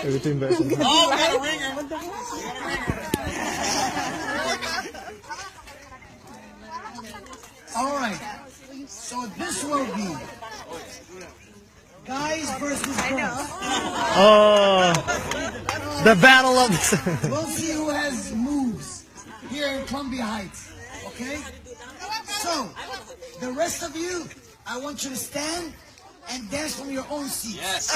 Everything better. Oh, got a ringer. All right. So this will be guys versus girls. Oh, the battle of We'll see who has moves here in Columbia Heights. Okay? So, the rest of you, I want you to stand and dance from your own seats. Yes.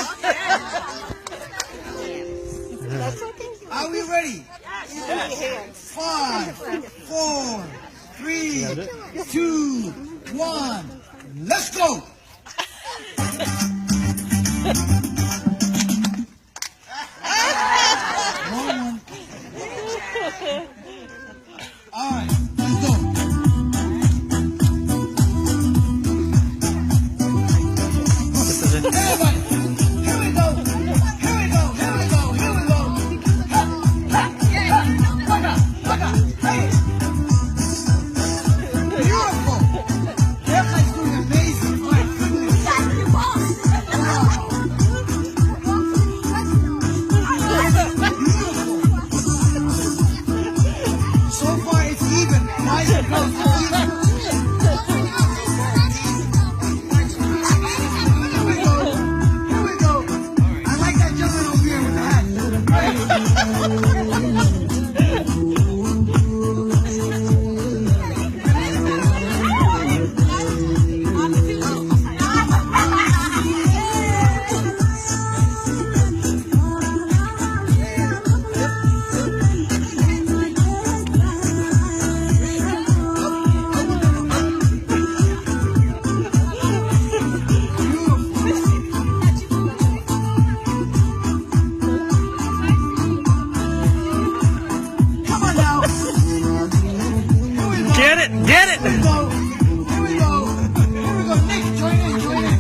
Are we ready? 5, 4, 3, 2, 1. Let's go! Wrong one. All right, let's go. Everybody, here we go. Here we go. Here we go. Here we go. Ha, ha, ha. Waka, waka. Hey. Beautiful. Everybody's doing amazing. My goodness. Wow. So far it's even. Guys and girls are even. Here we go. Here we go. I like that gentleman over here with the hat. Come on now. get it, get it. Here we go. Here we go. Here we go. Nick, join in, join in.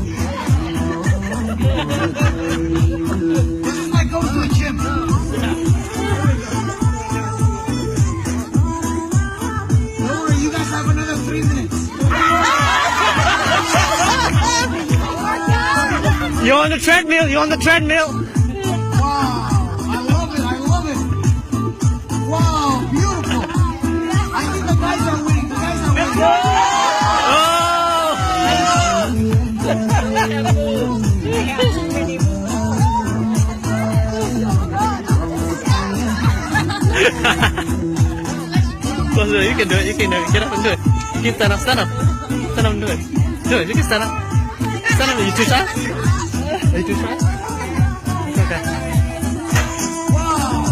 This is like going to a gym. Don't worry, you guys have another 3 minutes. You're on the treadmill. You're on the treadmill. Wow. I love it. I love it. Wow. Beautiful. I think the guys are winning. The guys are winning. Close it. You can do it. You can do it. Get up and do it. You can stand up. Stand up. Stand up and do it. Do it. You can stand up. Stand up. Are you too shy? Are you too shy? It's okay. Wow.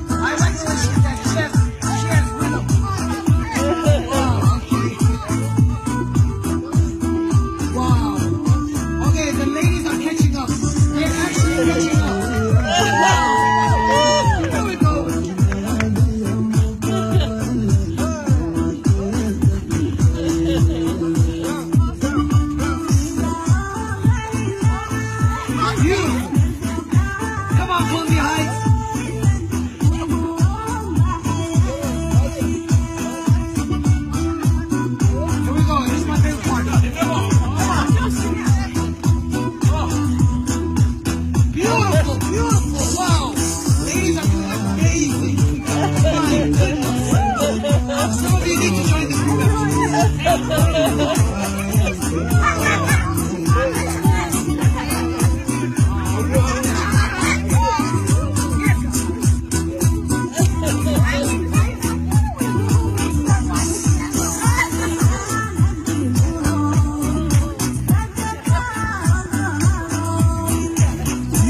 I like the way she has rhythm. Wow. Wow. Okay, the ladies are catching up. They're actually catching up. Here we go. Beautiful. Come on, Columbia Heights. Here we go. This is my favorite part. Come on. Beautiful, beautiful. Wow. Ladies are doing amazing. My goodness. Some of you need to join the group.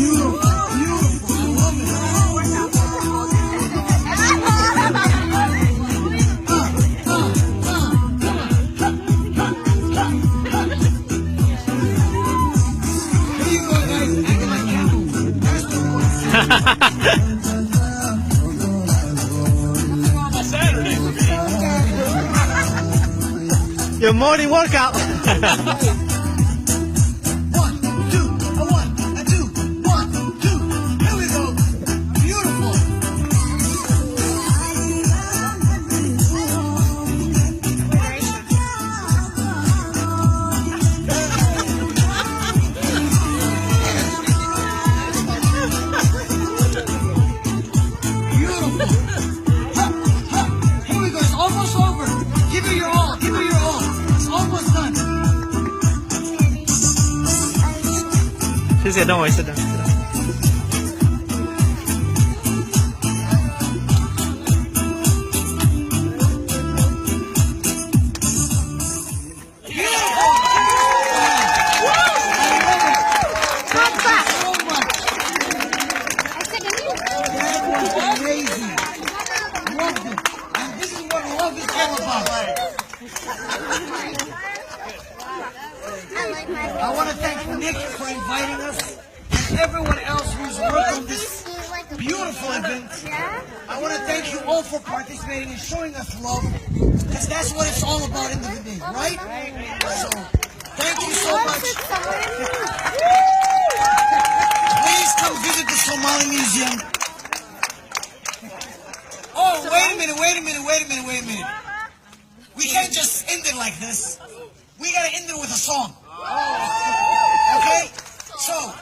Beautiful, beautiful. I love it. Here you go, guys. Acting like camels. There's the voice. Your morning workout. 1, 2, a 1, a 2, 1, 2. Here we go. Beautiful. good. Don't worry. Sit down. Sit down. Amazing. Loved it. And this is what love is all about. I want to thank Nick for inviting us and everyone else who's worked on this beautiful event. I want to thank you all for participating and showing us love, because that's what it's all about in the day, right? So, thank you so much. Please come visit the Somali Museum. Oh, wait a minute. We can't just end it like this. We gotta end it with a song. Okay? So,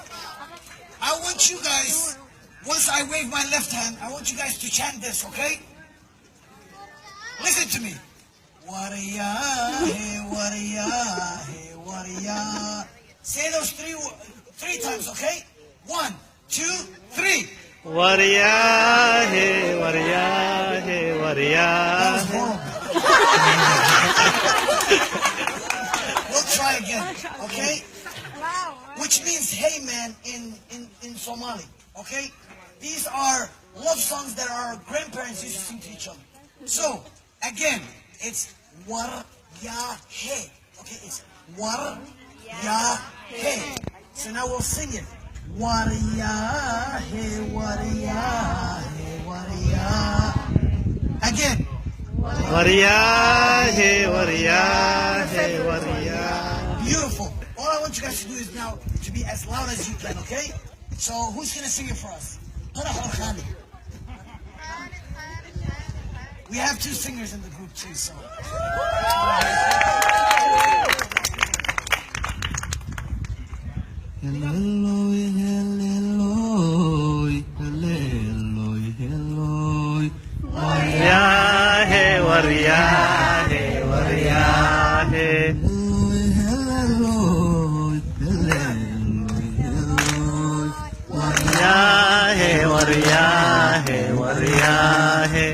I want you guys, once I wave my left hand, I want you guys to chant this, okay? Listen to me. Wariya, hey, wariya, hey, wariya. Say those three times, okay? 1, 2, 3. Wariya, hey, wariya, hey, wariya. That was horrible. We'll try again, okay? Which means hey man in Somali, okay? These are love songs that our grandparents used to sing to each other. So, again, it's war ya hey, okay? It's war ya hey. So now we'll sing it. War ya hey, war ya hey, war ya. Again. Wariya, hey, wariya, hey, wariya. Beautiful. All I want you guys to do is now to be as loud as you can, okay? So who's gonna sing it for us? We have 2 singers in the group too, so. Wariya, hey, wariya, hey, wariya, hey. Wariya, hey, wariya, hey, wariya, hey. Wariya, hey, wariya, hey, wariya, hey.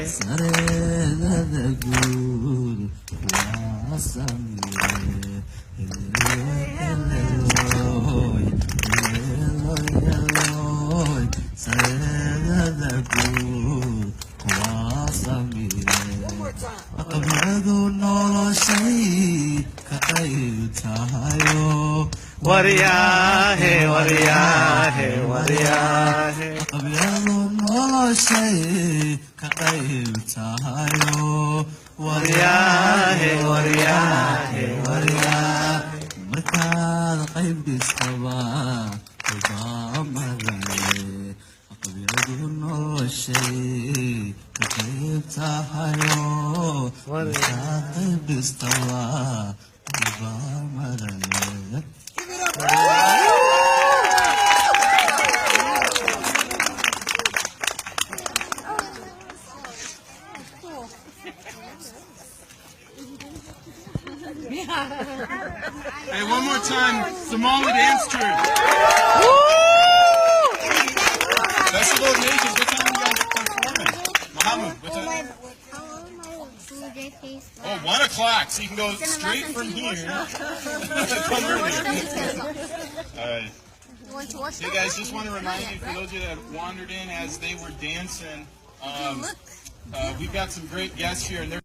Wariya, hey, wariya, hey, wariya. Markaad qayb dhistaba ubaamadaye aqbiyadu noloshay ka qayb tahayo markaad qayb dhistaba ubaamadaye. Hey, one more time, Somali dance troupe. Festival of Nations, what time are you guys performing? Muhammad, what time? Oh, 1 o'clock, so you can go straight from here. Come early. Alright. Hey guys, just want to remind you, for those of you that wandered in as they were dancing, we've got some great guests here, and they're